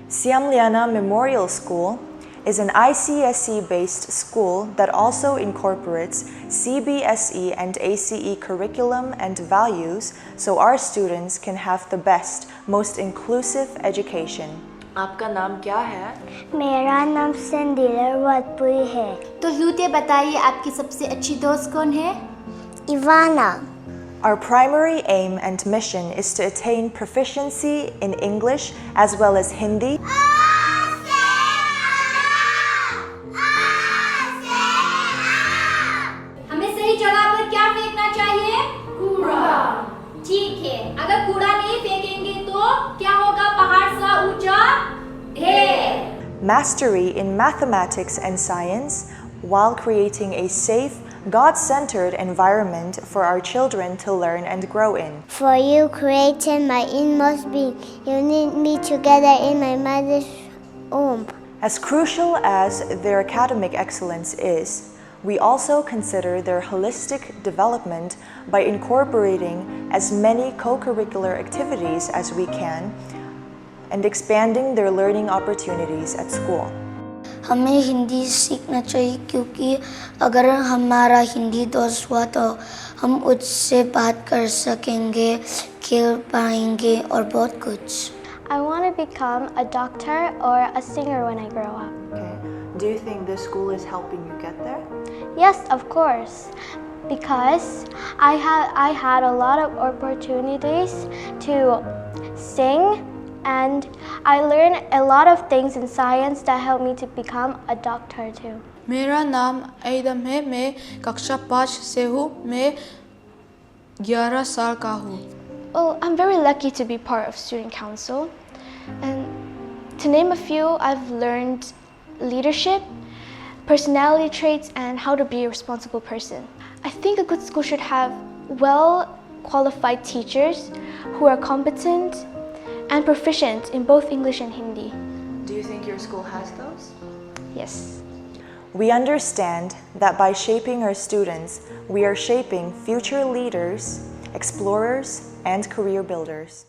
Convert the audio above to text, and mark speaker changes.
Speaker 1: Siamliana Memorial School is an ICSE-based school that also incorporates CBSE and ACE curriculum and values so our students can have the best, most inclusive education. आपका नाम क्या है?
Speaker 2: मेरा नाम संदिलर वाटपुरी है।
Speaker 3: तो लूटे बताइए आपकी सबसे अच्छी दोस्त कौन है?
Speaker 2: Ivana.
Speaker 1: Our primary aim and mission is to attain proficiency in English as well as Hindi.
Speaker 3: हमें सही जगह पर क्या फेंकना चाहिए? कूड़ा। ठीक है, अगर कूड़ा नहीं फेंकेंगे तो क्या होगा पहाड़ सा ऊंचा? ढेर।
Speaker 1: Mastery in mathematics and science while creating a safe, God-centered environment for our children to learn and grow in.
Speaker 2: For you created my inmost being, you knit me together in my mother's womb.
Speaker 1: As crucial as their academic excellence is, we also consider their holistic development by incorporating as many co-curricular activities as we can and expanding their learning opportunities at school.
Speaker 4: हमें हिंदी सीखना चाहिए क्योंकि अगर हमारा हिंदी दोस्त हुआ तो हम उससे बात कर सकेंगे, खेल पाएंगे और बहुत कुछ।
Speaker 5: I want to become a doctor or a singer when I grow up.
Speaker 1: Okay. Do you think this school is helping you get there?
Speaker 5: Yes, of course, because I had a lot of opportunities to sing. And I learned a lot of things in science that helped me to become a doctor too.
Speaker 6: मेरा नाम ऐदम है। मैं कक्षा 5 से हूँ। मैं 11 साल का हूँ।
Speaker 5: Well, I'm very lucky to be part of student council. And to name a few, I've learned leadership, personality traits, and how to be a responsible person. I think a good school should have well-qualified teachers who are competent and proficient in both English and Hindi.
Speaker 1: Do you think your school has those?
Speaker 5: Yes.
Speaker 1: We understand that by shaping our students, we are shaping future leaders, explorers, and career builders.